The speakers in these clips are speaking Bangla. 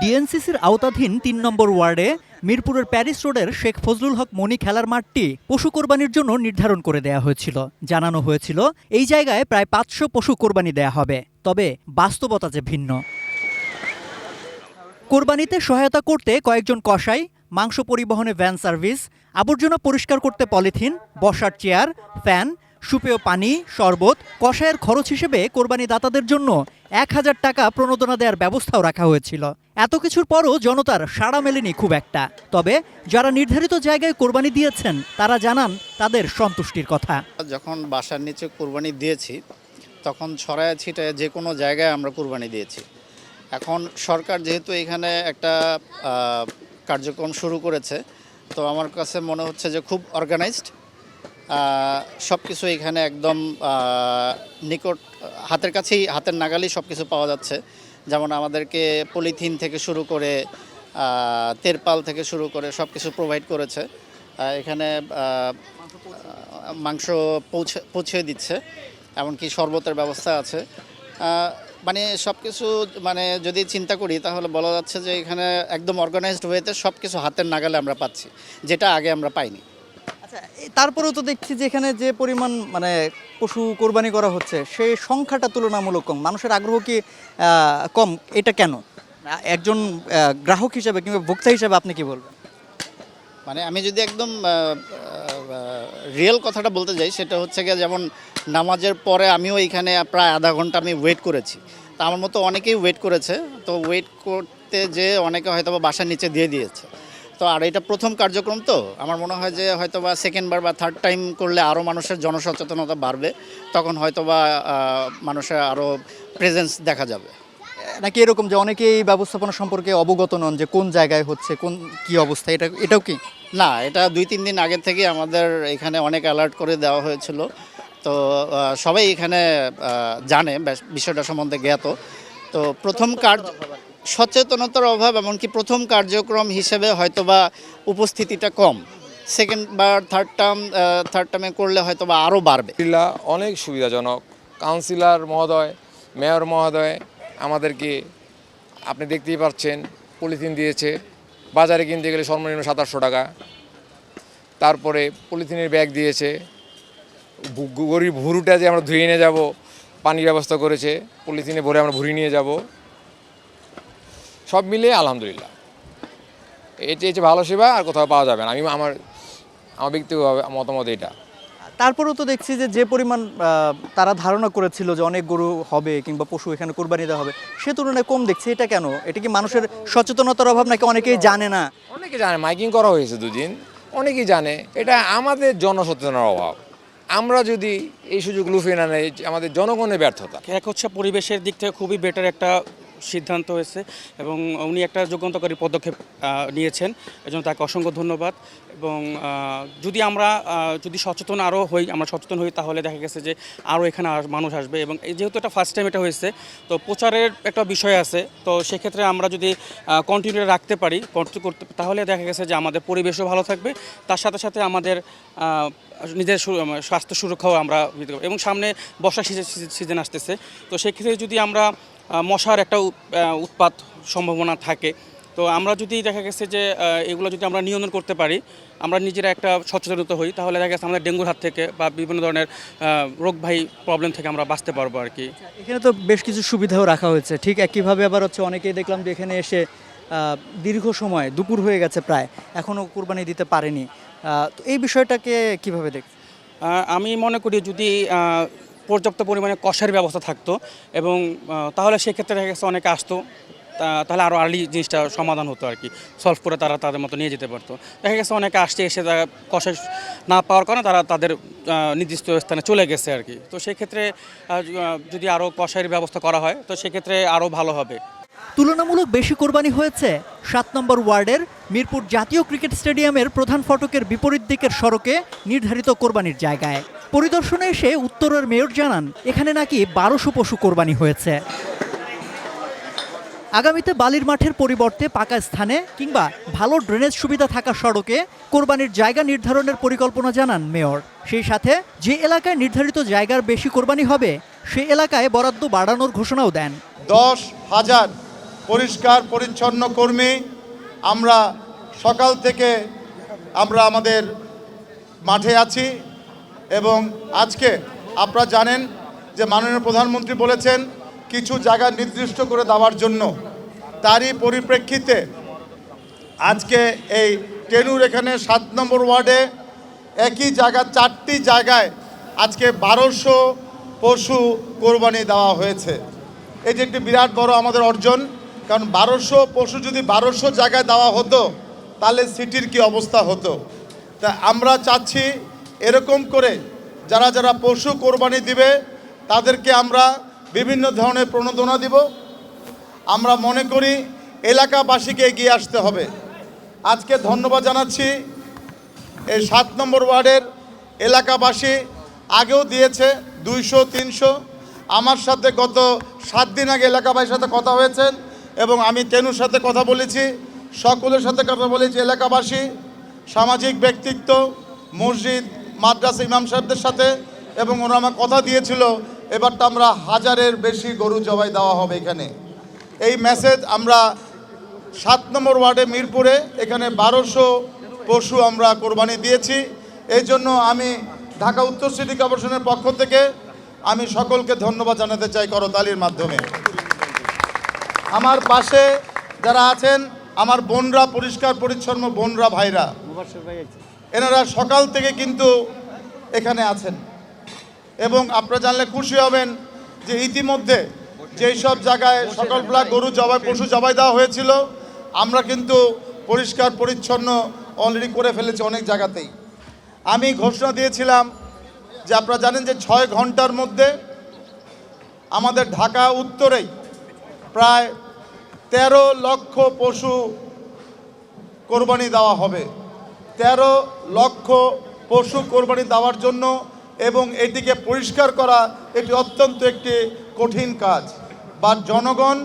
ডিএনসিসির আওতাধীন ৩ নম্বর ওয়ার্ডে মিরপুরের প্যারিস রোডের শেখ ফজলুল হক মনি খেলার মাঠটি পশু কোরবানির জন্য নির্ধারণ করে দেয়া হয়েছিল। জানানো হয়েছিল এই জায়গায় প্রায় ৫০০ পশু কোরবানি দেয়া হবে, তবে বাস্তবতা যে ভিন্ন। কোরবানিতে সহায়তা করতে কয়েকজন কসাই, মাংস পরিবহনে ভ্যান সার্ভিস, আবর্জনা পরিষ্কার করতে পলিথিন, বসার চেয়ার, ফ্যান, সুপেয় পানি, শরবত, কসাইয়ের খরচ হিসেবে কোরবানি দাতাদের জন্য ১,০০০ টাকা প্রণোদনা দেওয়ার ব্যবস্থাও রাখা হয়েছিল। এত কিছুর পরও জনতার সাড়া মেলেনি খুব একটা। তবে যারা নির্ধারিত জায়গায় কোরবানি দিয়েছেন তারা জানান তাদের সন্তুষ্টির কথা। যখন বাসার নিচে কোরবানি দিয়েছি তখন ছড়ায় ছিটায় যে কোনো জায়গায় আমরা কোরবানি দিয়েছি। এখন সরকার যেহেতু এখানে একটা কার্যক্রম শুরু করেছে, তো আমার কাছে মনে হচ্ছে যে খুব অর্গানাইজড, সব কিছু এখানে একদম নিকট, হাতের কাছেই, হাতের নাগালেই সব কিছু পাওয়া যাচ্ছে। যেমন আমাদেরকে পলিথিন থেকে শুরু করে তেরপাল থেকে শুরু করে সব কিছু প্রোভাইড করেছে। এখানে মাংস পৌঁছে দিচ্ছে, এমনকি শরবতের ব্যবস্থা আছে। মানে সব কিছু মানে যদি চিন্তা করি তাহলে বলা যাচ্ছে যে এখানে একদম অর্গানাইজড ওয়েতে সব কিছু হাতের নাগালে আমরা পাচ্ছি, যেটা আগে আমরা পাইনি। আচ্ছা, তারপরেও তো দেখছি যে এখানে যে পরিমাণ মানে পশু কোরবানি করা হচ্ছে সেই সংখ্যাটা তুলনামূলক কম। মানুষের আগ্রহ কি কম? এটা কেন? একজন গ্রাহক হিসেবে কিংবা ভোক্তা হিসেবে আপনি কি বলবেন? মানে আমি যদি একদম রিয়েল কথাটা বলতে যাই, সেটা হচ্ছে গিয়ে যেমন নামাজের পরে আমিও এখানে প্রায় আধা ঘন্টা আমি ওয়েট করেছি। তা আমার মতো অনেকেই ওয়েট করেছে, তো ওয়েট করতে যে অনেকে হয়তো বা বাসার নিচে দিয়ে দিয়েছে। তো আর এটা প্রথম কার্যক্রম, তো আমার মনে হয় যে হয়তো বা সেকেন্ডবার বা থার্ড টাইম করলে আরও মানুষের জনসচেতনতা বাড়বে, তখন হয়তো বা মানুষের আরও প্রেজেন্স দেখা যাবে। নাকি এরকম যে অনেকে এই ব্যবস্থাপনা সম্পর্কে অবগত নন যে কোন জায়গায় হচ্ছে, কোন কি অবস্থা, এটাও কি? না, এটা 2-3 দিন আগে থেকে আমাদের এখানে অনেক অ্যালার্ট করে দেওয়া হয়েছিল। তো সবাই এখানে জানে বিষয়টা সম্বন্ধে জ্ঞাত। তো প্রথম সচেতনতার অভাব, এমনকি প্রথম কার্যক্রম হিসেবে হয়তোবা উপস্থিতিটা কম। সেকেন্ড বা থার্ড টার্মে করলে হয়তোবা আরও বাড়বে। অনেক সুবিধাজনক। কাউন্সিলর মহোদয়, মেয়র মহোদয় আমাদেরকে, আপনি দেখতেই পাচ্ছেন, পলিথিন দিয়েছে। বাজারে কিনতে গেলে সর্বনিম্ন ২৭০০ টাকা। তারপরে পলিথিনের ব্যাগ দিয়েছে। গরিব ভুরুটা যে আমরা ধুয়ে নিয়ে যাব, পানির ব্যবস্থা করেছে, পলিথিনে ভরে আমরা ভুরি নিয়ে যাব। সব মিলিয়ে আলহামদুলিল্লাহ, এটি হচ্ছে ভালো সেবা, আর কোথাও পাওয়া যাবে না। আমার ব্যক্তিগত মতামত এটা। তারপরেও তো দেখছি যে পরিমাণ তারা ধারণা করেছিল যে অনেক গরু হবে কিংবা পশু এখানে কোরবানি দেওয়া হবে, সে তুলনায় কম দেখছি। এটা কেন? এটা কি মানুষের সচেতনতার অভাব নাকি অনেকেই জানে না? অনেকে জানে, মাইকিং করা হয়েছে 2 দিন, অনেকেই জানে। এটা আমাদের জনসচেতনার অভাব। আমরা যদি এই সুযোগ লুফিয়ে না নেই, আমাদের জনগণের ব্যর্থতা। এক হচ্ছে পরিবেশের দিক থেকে খুবই বেটার একটা সিদ্ধান্ত হয়েছে এবং উনি একটা যুগান্তকারী পদক্ষেপ নিয়েছেন, এজন্য তাকে অসংখ্য ধন্যবাদ। এবং যদি সচেতন আরও হই, আমরা সচেতন হই, তাহলে দেখা গেছে যে আরও এখানে মানুষ আসবে। এবং যেহেতু এটা ফার্স্ট টাইম এটা হয়েছে, তো প্রচারের একটা বিষয় আছে। তো সেক্ষেত্রে আমরা যদি কন্টিনিউ রাখতে পারি, করতে, তাহলে দেখা গেছে যে আমাদের পরিবেশও ভালো থাকবে, তার সাথে সাথে আমাদের নিজের স্বাস্থ্য সুরক্ষাও আমরা দিতে পারবো। এবং সামনে বর্ষা সিজন আসতেছে, তো সেক্ষেত্রে যদি আমরা মশার একটা উৎপাত সম্ভাবনা থাকে, তো আমরা যদি দেখা গেছে যে এগুলো যদি আমরা নিয়ন্ত্রণ করতে পারি, আমরা নিজেরা একটা সচেতনতা হই, তাহলে দেখা গেছে আমাদের ডেঙ্গুর হাত থেকে বা বিভিন্ন ধরনের রোগবাহী প্রবলেম থেকে আমরা বাঁচতে পারবো আর কি। এখানে তো বেশ কিছু সুবিধাও রাখা হয়েছে, ঠিক একইভাবে আবার হচ্ছে অনেকেই দেখলাম যে এখানে এসে দীর্ঘ সময়, দুপুর হয়ে গেছে প্রায়, এখনও কোরবানি দিতে পারেনি। তো এই বিষয়টাকে কিভাবে দেখছেন? আমি মনে করি যদি পর্যাপ্ত পরিমাণে কষার ব্যবস্থা থাকতো, এবং তাহলে সেক্ষেত্রে দেখা গেছে অনেকে আসতো, তাহলে আরও আর্লি জিনিসটা সমাধান হতো আর কি, সলভ করে তারা তাদের মতো নিয়ে যেতে পারতো। দেখা গেছে অনেকে আসছে, এসে তারা কষাই না পাওয়ার কারণে তারা তাদের নির্দিষ্ট স্থানে চলে গেছে আর কি। তো সেক্ষেত্রে যদি আরও কষাইয়ের ব্যবস্থা করা হয়, তো সেক্ষেত্রে আরও ভালো হবে। তুলনামূলক বেশি কোরবানি হয়েছে 7 নম্বর ওয়ার্ডের মিরপুর জাতীয় ক্রিকেট স্টেডিয়ামের প্রধান ফটকের বিপরীত দিকের সড়কে নির্ধারিত কোরবানির জায়গায়। পরিদর্শনে এসে উত্তরের মেয়র জানান এখানে নাকি 1200 পশু কোরবানি হয়েছে। আগামীতে বালির মাঠের পরিবর্তে পাকা স্থানে কিংবা ভালো ড্রেনেজ সুবিধা থাকা সড়কে কোরবানির জায়গা নির্ধারণের পরিকল্পনা জানান মেয়র। সেই সাথে যে এলাকায় নির্ধারিত জায়গার বেশি কোরবানি হবে সে এলাকায় বরাদ্দ বাড়ানোর ঘোষণাও দেন। 10,000 পরিষ্কার পরিচ্ছন্ন কর্মী। আমরা সকাল থেকে আমরা আমাদের মাঠে আছি এবং আজকে আপনারা জানেন যে মাননীয় প্রধানমন্ত্রী বলেছেন কিছু জায়গা নির্দিষ্ট করে দেওয়ার জন্য। তারই পরিপ্রেক্ষিতে আজকে এই টেনুর এখানে 7 নম্বর ওয়ার্ডে একই জায়গা 4টি জায়গায় আজকে 1200 পশু কোরবানি দেওয়া হয়েছে। এটি একটি বিরাট বড় আমাদের অর্জন, কারণ 1200 পশু যদি 1200 জায়গায় দেওয়া হতো তাহলে সিটির কি অবস্থা হতো। তা আমরা চাচ্ছি এরকম করে যারা যারা পশু কোরবানি দিবে তাদেরকে আমরা বিভিন্ন ধরনের প্রণোদনা দিব। আমরা মনে করি এলাকাবাসীকে এগিয়ে আসতে হবে। আজকে ধন্যবাদ জানাচ্ছি এই 7 নম্বর ওয়ার্ডের এলাকাবাসী, আগেও দিয়েছে 200-300। আমার সাথে গত 7 দিন আগে এলাকাবাসীর সাথে কথা হয়েছেন এবং আমি টেনুর সাথে কথা বলেছি, সকলের সাথে কথা বলেছি, এলাকাবাসী, সামাজিক ব্যক্তিত্ব, মসজিদ, মাদ্রাসা ইমাম সাহেবদের সাথে, এবং ওরা আমার কথা দিয়েছিল এবারটা আমরা 1000-এর বেশি গরু জবাই দেওয়া হবে এখানে। এই মেসেজ আমরা 7 নম্বর ওয়ার্ডে মিরপুরে এখানে 1200 পশু আমরা কোরবানি দিয়েছি। এই জন্য আমি ঢাকা উত্তর সিটি কর্পোরেশনের পক্ষ থেকে আমি সকলকে ধন্যবাদ জানাতে চাই করতালির মাধ্যমে। আমার পাশে যারা আছেন আমার বোনরা, পরিষ্কার পরিচ্ছন্ন বোনরা, ভাইরা, এনারা সকাল থেকে কিন্তু এখানে আছেন এবং আপনারা জানলে খুশি হবেন যে ইতিমধ্যে যেই সব জায়গায় সকালবেলা গরু জবাই, পশু জবাই দেওয়া হয়েছিল, আমরা কিন্তু পরিষ্কার পরিচ্ছন্ন অলরেডি করে ফেলেছি অনেক জায়গাতেই। আমি ঘোষণা দিয়েছিলাম যে আপনারা জানেন যে 6 ঘন্টার মধ্যে আমাদের ঢাকা উত্তরেই প্রায় 13 লক্ষ পশু কোরবানি দেওয়া হবে। 13 লক্ষ পশু কোরবানি দেওয়ার জন্য এবং এটিকে পরিষ্কার করা এটি অত্যন্ত একটি কঠিন কাজ। বা জনগণ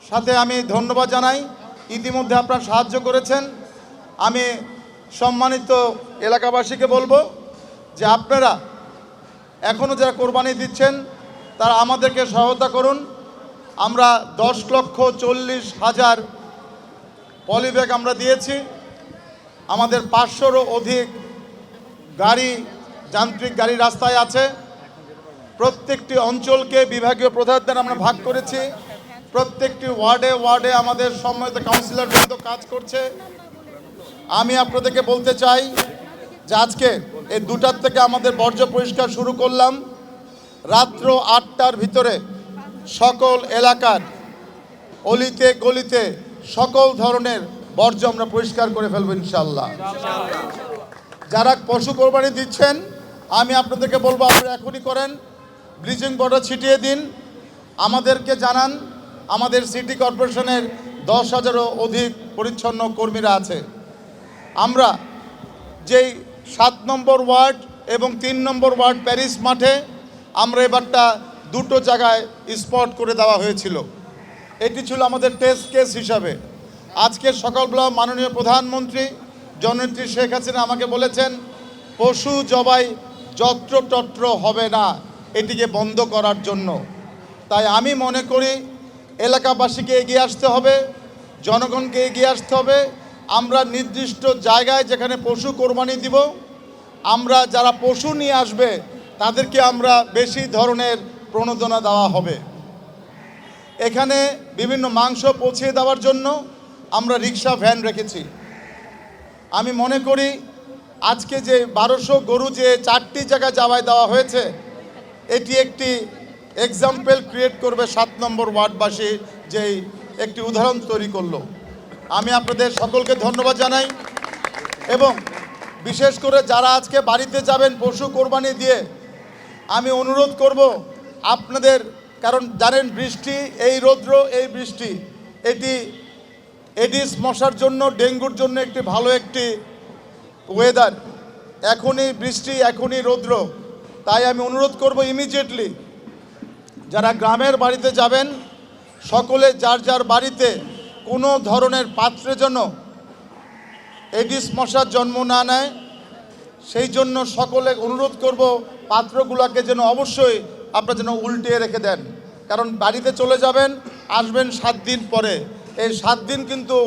সাথে আমি ধন্যবাদ জানাই, ইতিমধ্যে আপনারা সাহায্য করেছেন। আমি সম্মানিত এলাকাবাসীকে বলবো যে আপনারা এখনও যারা কোরবানি দিচ্ছেন তারা আমাদেরকে সহায়তা করুন। আমরা 10,40,000 পলিব্যাগ আমরা দিয়েছি। আমাদের 500-রও অধিক গাড়ি, যান্ত্রিক গাড়ি রাস্তায় আছে। প্রত্যেকটি অঞ্চলকে বিভাগীয় প্রধানদের আমরা ভাগ করেছি। প্রত্যেকটি ওয়ার্ডে ওয়ার্ডে আমাদের সম্মানিত কাউন্সিলরবৃন্দ কাজ করছে। আমি আপনাদেরকে বলতে চাই যে আজকে এই 2টার থেকে আমাদের বর্জ্য পরিষ্কার শুরু করলাম। রাত্র 8টার ভিতরে সকল এলাকার অলিতে গলিতে সকল ধরনের বর্জ্য আমরা পরিষ্কার করে ফেলবো ইনশাআল্লাহ। যারা পশু কোরবানি দিচ্ছেন আমি আপনাদেরকে বলবো আপনারা এখনই করেন, ব্লিচিং পাউডার ছিটিয়ে দিন, আমাদেরকে জানান। আমাদের সিটি কর্পোরেশনের 10,000-এরও অধিক পরিচ্ছন্ন কর্মীরা আছে। আমরা যেই 7 নম্বর ওয়ার্ড এবং 3 নম্বর ওয়ার্ড প্যারিস মাঠে আমরা এবারটা 2টো জায়গায় স্পট করে দেওয়া হয়েছিল। এটি ছিল আমাদের টেস্ট কেস হিসাবে। আজকে সকালবেলা মাননীয় প্রধানমন্ত্রী জননেত্রী শেখ হাসিনা আমাকে বলেছেন পশু জবাই যত্রতত্র হবে না, এটিকে বন্ধ করার জন্য। তাই আমি মনে করি এলাকাবাসীকে এগিয়ে আসতে হবে, জনগণকে এগিয়ে আসতে হবে। আমরা নির্দিষ্ট জায়গায় যেখানে পশু কোরবানি দিব, আমরা যারা পশু নিয়ে আসবে তাদেরকে আমরা বেশি ধরনের প্রণোদনা দেওয়া হবে। এখানে বিভিন্ন মাংস পৌঁছে দেওয়ার জন্য আমরা রিক্সা ভ্যান রেখেছি। আমি মনে করি আজকে যে 1200 গরু যে 4টি জায়গায় জবাই দেওয়া হয়েছে, এটি একটি এক্সাম্পল ক্রিয়েট করবে 7 নম্বর ওয়ার্ডবাসী যেই একটি উদাহরণ তৈরি করলো। আমি আপনাদের সকলকে ধন্যবাদ জানাই এবং বিশেষ করে যারা আজকে বাড়িতে যাবেন পশু কোরবানি দিয়ে, আমি অনুরোধ করব আপনাদের, কারণ জানেন বৃষ্টি, এই রৌদ্র, এই বৃষ্টি, এটি এডিস মশার জন্য, ডেঙ্গুর জন্য একটি ভালো একটি ওয়েদার। এখনই বৃষ্টি, এখনই রৌদ্র। তাই আমি অনুরোধ করব ইমিডিয়েটলি যারা গ্রামের বাড়িতে যাবেন সকলে যার যার বাড়িতে কোনো ধরনের পাত্রে যেন এডিস মশার জন্ম না নেয়, সেই জন্য সকলে অনুরোধ করব পাত্রগুলোকে যেন অবশ্যই আপনারা যেন উল্টিয়ে রেখে দেন। কারণ বাড়িতে চলে যাবেন আসবেন 7 দিন পরে, এই 7 দিন কিন্তু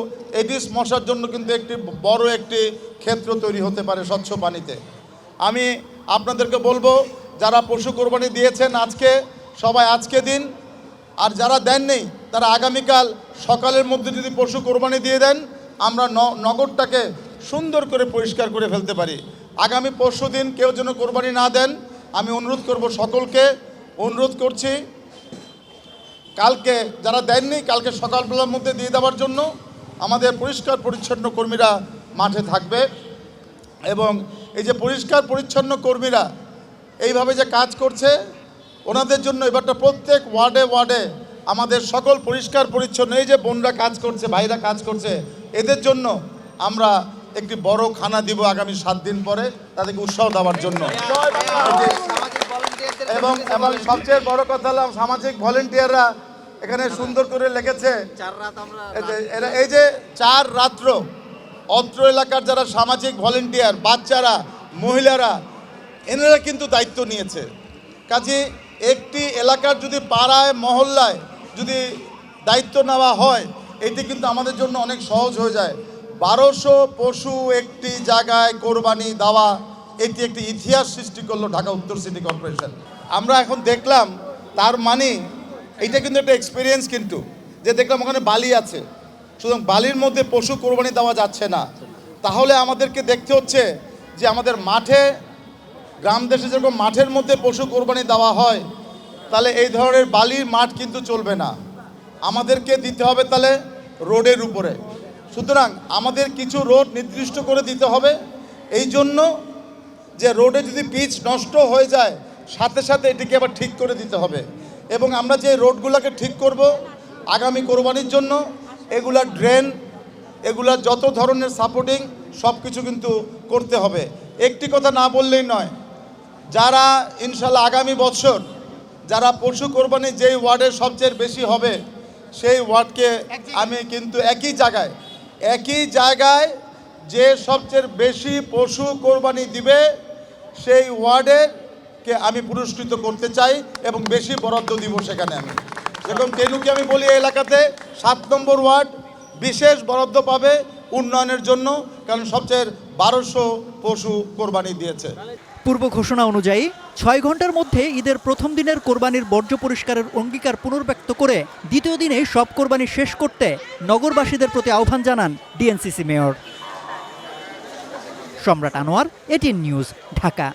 এডিস মশার জন্য কিন্তু একটি বড় একটি ক্ষেত্র তৈরি হতে পারে স্বচ্ছ পানিতে। আমি আপনাদেরকে বলবো, যারা পশু কোরবানি দিয়েছেন আজকে, সবাই আজকে দিন, আর যারা দেননি তারা আগামীকাল সকালের মধ্যে যদি পশু কোরবানি দিয়ে দেন, আমরা নগরটাকে সুন্দর করে পরিষ্কার করে ফেলতে পারি। আগামী পরশু দিন কেউ যেন কোরবানি না দেন, আমি অনুরোধ করব, সকলকে অনুরোধ করছি, কালকে যারা দেননি কালকে সকালবেলার মধ্যে দিয়ে দেওয়ার জন্য আমাদের পরিষ্কার পরিচ্ছন্ন কর্মীরা মাঠে থাকবে। এবং এই যে পরিষ্কার পরিচ্ছন্ন কর্মীরা এইভাবে যে কাজ করছে, ওনাদের জন্য এবারটা প্রত্যেক ওয়ার্ডে ওয়ার্ডে আমাদের সকল পরিষ্কার পরিচ্ছন্ন এই যে বোনরা কাজ করছে, ভাইরা কাজ করছে, এদের জন্য আমরা একটি বড় খানা দিব আগামী 7 দিন পরে, তাদেরকে উৎসাহ দেওয়ার জন্য। এবং সবচেয়ে বড় কথা হলো সামাজিক ভলেন্টিয়াররা এখানে সুন্দর করে লিখেছে, এই যে 4 রাত্র অত্র এলাকার যারা সামাজিক ভলেন্টিয়ার, বাচ্চারা, মহিলারা, এনারা কিন্তু দায়িত্ব নিয়েছে। কাজে একটি এলাকার যদি পাড়ায় মহল্লায় যদি দায়িত্ব নেওয়া হয়, এটি কিন্তু আমাদের জন্য অনেক সহজ হয়ে যায়। 1200 পশু একটি জায়গায় কোরবানি দেওয়া, এটি একটি ইতিহাস সৃষ্টি করলো ঢাকা উত্তর সিটি কর্পোরেশন। আমরা এখন দেখলাম, তার মানে এটা কিন্তু একটা এক্সপিরিয়েন্স, কিন্তু যে দেখলাম ওখানে বালি আছে, সুতরাং বালির মধ্যে পশু কোরবানি দেওয়া যাচ্ছে না। তাহলে আমাদেরকে দেখতে হচ্ছে যে আমাদের মাঠে, গ্রাম দেশে যেরকম মাঠের মধ্যে পশু কোরবানি দেওয়া হয়, তাহলে এই ধরনের বালির মাঠ কিন্তু চলবে না, আমাদেরকে দিতে হবে তাহলে রোডের উপরে। সুতরাং আমাদের কিছু রোড নির্দিষ্ট করে দিতে হবে, এই জন্য যে রোডে যদি পিচ নষ্ট হয়ে যায় সাথে সাথে এটিকে আবার ঠিক করে দিতে হবে। এবং আমরা যে রোডগুলোকে ঠিক করব আগামী কোরবানির জন্য, এগুলা ড্রেন, এগুলা যত ধরনের সাপোর্টিং সব কিছু কিন্তু করতে হবে। একটি কথা না বললেই নয়, যারা ইনশাল্লাহ আগামী বছর যারা পশু কোরবানি যেই ওয়ার্ডের সবচেয়ে বেশি হবে, সেই ওয়ার্ডকে আমি কিন্তু একই জায়গায় যে সবচেয়ে বেশি পশু কোরবানি দিবে সেই ওয়ার্ডেরকে আমি পুরস্কৃত করতে চাই এবং বেশি বরাদ্দ দিব সেখানে। আমি যেরকম তেনুকে আমি বলি, এই এলাকাতে 7 নম্বর ওয়ার্ড বিশেষ বরাদ্দ পাবে উন্নয়নের জন্য, কারণ সবচেয়ে 1200 পশু কোরবানি দিয়েছে। পূর্ব ঘোষণা অনুযায়ী 6 ঘন্টার মধ্যে ঈদের প্রথম দিনের কোরবানির বর্জ্য পরিষ্কারের অঙ্গীকার পুনর্ব্যক্ত করে দ্বিতীয় দিনে সব কোরবানি শেষ করতে নগরবাসীদের প্রতি আহ্বান জানান ডিএনসিসি মেয়র। সম্রাট আনোয়ার, এটিএন নিউজ, ঢাকা।